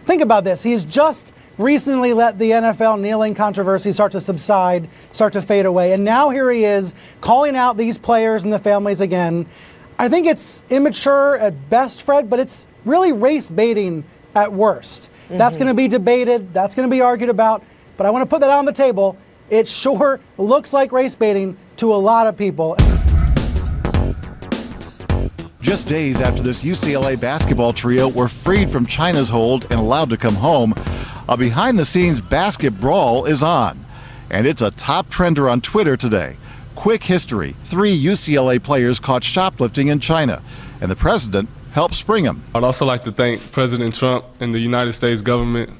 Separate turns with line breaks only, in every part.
think about this. He's just recently let the NFL kneeling controversy start to subside, start to fade away. And now here he is calling out these players and the families again. I think it's immature at best, Fred, but it's really race baiting at worst. Mm-hmm. That's going to be debated. That's going to be argued about. But I want to put that on the table. It sure looks like race baiting to a lot of people.
Just days after this UCLA basketball trio were freed from China's hold and allowed to come home, a behind-the-scenes basket brawl is on. And it's a top trender on Twitter today. Quick history: 3 UCLA players caught shoplifting in China, and the president helped spring them.
I'd also like to thank President Trump and the United States government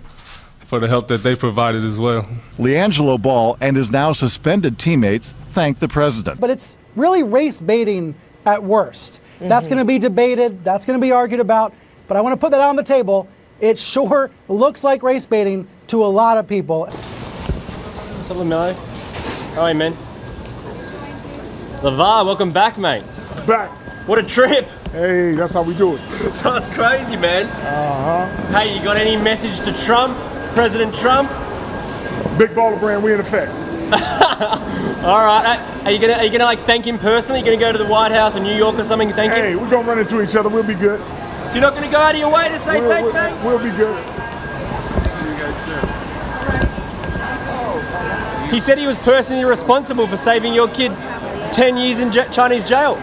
for the help that they provided as well.
LiAngelo Ball and his now suspended teammates thanked the president.
But it's really race baiting at worst. Mm-hmm. That's going to be debated. That's going to be argued about. But I want to put that on the table. It sure looks like race baiting to a lot of people.
What's up, LaMelo? How are you, man? LeVar, welcome back, mate.
Back.
What a trip.
Hey, that's how we do it.
That's crazy, man. Hey, you got any message to Trump, President Trump?
Big baller brand, we in effect.
All right. Are you gonna like thank him personally? You gonna go to the White House in New York or something and thank him?
Hey, we're gonna run into each other. We'll be good.
So you're not gonna go out of your way to say thanks, mate?
We'll be good.
See you guys soon. He said he was personally responsible for saving your kid 10 years in Chinese jail.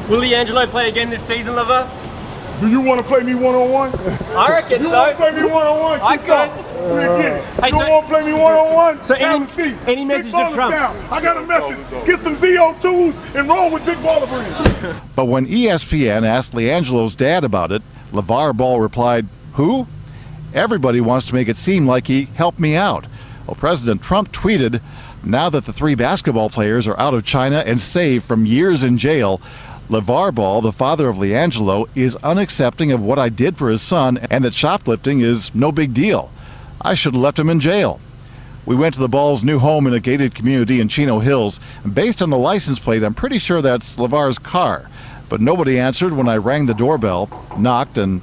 Will LiAngelo play again this season, LeVar?
Do you want to play me one-on-one?
I reckon
you
so.
You want to play me one-on-one?
I could.
Hey, you want to play me one-on-one?
So any message to Trump?
Down. I got a message. Get some ZO2s and roll with Big Baller Brand.
But when ESPN asked LiAngelo's dad about it, LeVar Ball replied, "Who? Everybody wants to make it seem like he helped me out." Well, President Trump tweeted, "Now that the 3 basketball players are out of China and saved from years in jail, LeVar Ball, the father of LiAngelo, is unaccepting of what I did for his son and that shoplifting is no big deal. I should have left him in jail." We went to the Ball's new home in a gated community in Chino Hills. Based on the license plate, I'm pretty sure that's LeVar's car. But nobody answered when I rang the doorbell, knocked, and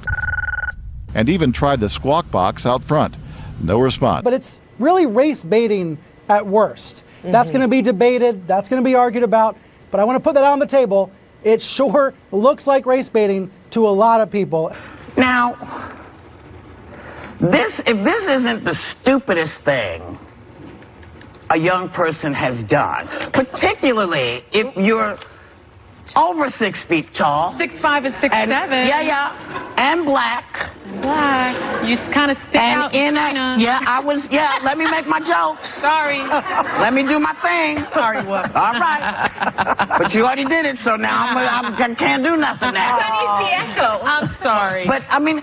even tried the squawk box out front. No response.
But it's really race baiting at worst. Mm-hmm. That's going to be debated. That's going to be argued about. But I want to put that on the table. It sure looks like race baiting to a lot of people.
Now, if this isn't the stupidest thing a young person has done, particularly if you're over 6 feet tall.
6'5" and 6'7".
Yeah, and black.
Black. You kind of stick out.
Let me make my jokes.
Sorry.
Let me do my thing.
Sorry, what?
All right. But you already did it, so now I can't do nothing now.
That needs the echo. I'm sorry.
But, I mean,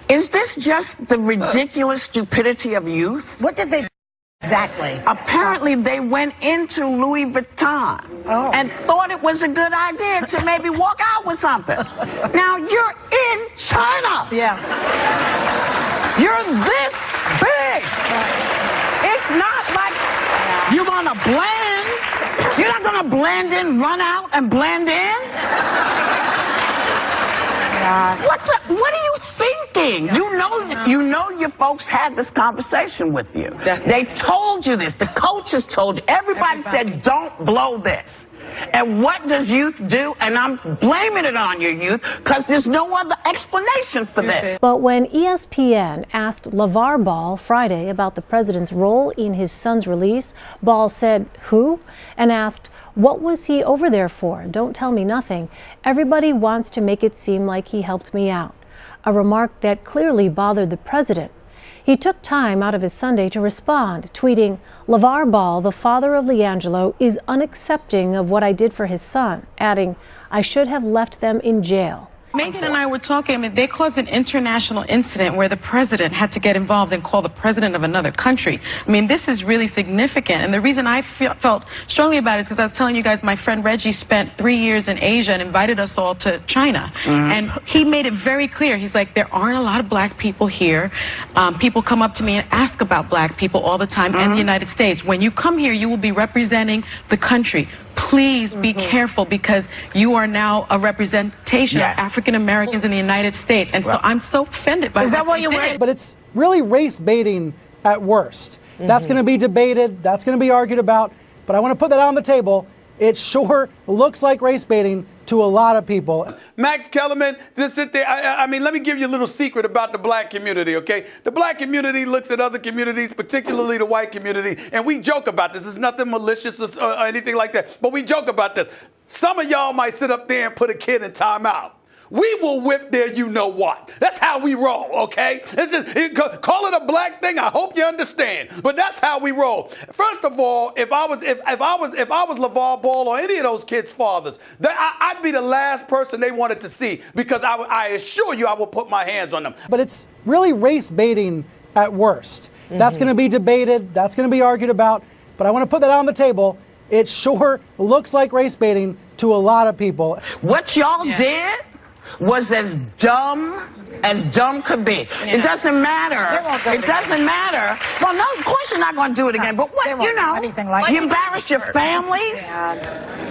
is this just the ridiculous stupidity of youth?
What did they do exactly?
Apparently, they went into Louis Vuitton and thought it was a good idea to maybe walk out with something. Now, you're in China.
Yeah.
You're this big. It's not like you're going to blend. You're not going to blend in, run out, and blend in. What are you thinking? You know your folks had this conversation with you. They told you this. The coaches told you. Everybody said, don't blow this. And what does youth do? And I'm blaming it on your youth because there's no other explanation for this.
But when ESPN asked LeVar Ball Friday about the president's role in his son's release, Ball said, "Who?" and asked, "What was he over there for? Don't tell me nothing. Everybody wants to make it seem like he helped me out." A remark that clearly bothered the president. He took time out of his Sunday to respond, tweeting, "LeVar Ball, the father of LiAngelo, is unaccepting of what I did for his son," adding, "I should have left them in jail."
Megan and I were talking. I mean, they caused an international incident where the president had to get involved and call the president of another country. I mean, this is really significant. And the reason I felt strongly about it is because I was telling you guys, my friend Reggie spent 3 years in Asia and invited us all to China. Mm-hmm. And he made it very clear. He's like, there aren't a lot of black people here. People come up to me and ask about black people all the time in the United States. When you come here, you will be representing the country. please be careful, because you are now a representation
Yes.
of African Americans in the United States. And so I'm so offended by
Is that what
you
you're
did.
wearing?
But it's really race baiting at worst. That's going to be debated. That's going to be argued about. But I want to put that on the table. It sure looks like race baiting to a lot of people.
Max Kellerman, just sit there. I mean, let me give you a little secret about the black community, okay? The black community looks at other communities, particularly the white community, and we joke about this. It's nothing malicious or anything like that, but we joke about this. Some of y'all might sit up there and put a kid in timeout. We will whip their you-know-what. That's how we roll, okay? It's just, call it a black thing. I hope you understand. But that's how we roll. First of all, if I was LeVar Ball or any of those kids' fathers, I'd be the last person they wanted to see, because I assure you I will put my hands on them.
But it's really race baiting at worst. That's going to be debated. That's going to be argued about. But I want to put that on the table. It sure looks like race baiting to a lot of people.
What y'all did was as dumb could be.
Yeah.
It doesn't matter.
They won't do
It
it
doesn't
again.
matter. Well, no, of course you're not going to do it again. But what,
They won't
you know,
do anything like
you
that.
embarrassed your families.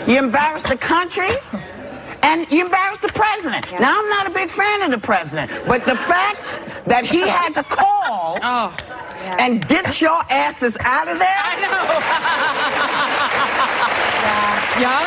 You embarrassed the country. And you embarrassed the president.
Yeah.
Now, I'm not a big fan of the president, but the fact that he had to call and get your asses out of there.
I know.
Yeah.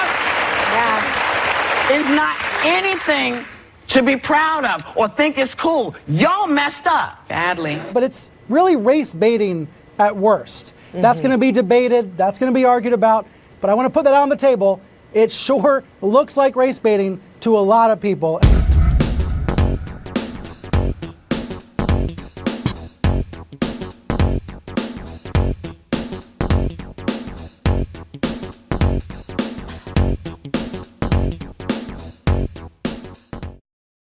Is not anything to be proud of or think it's cool. Y'all messed up.
Badly.
But it's really race baiting at worst. That's going to be debated. That's going to be argued about. But I want to put that on the table. It sure looks like race baiting to a lot of people.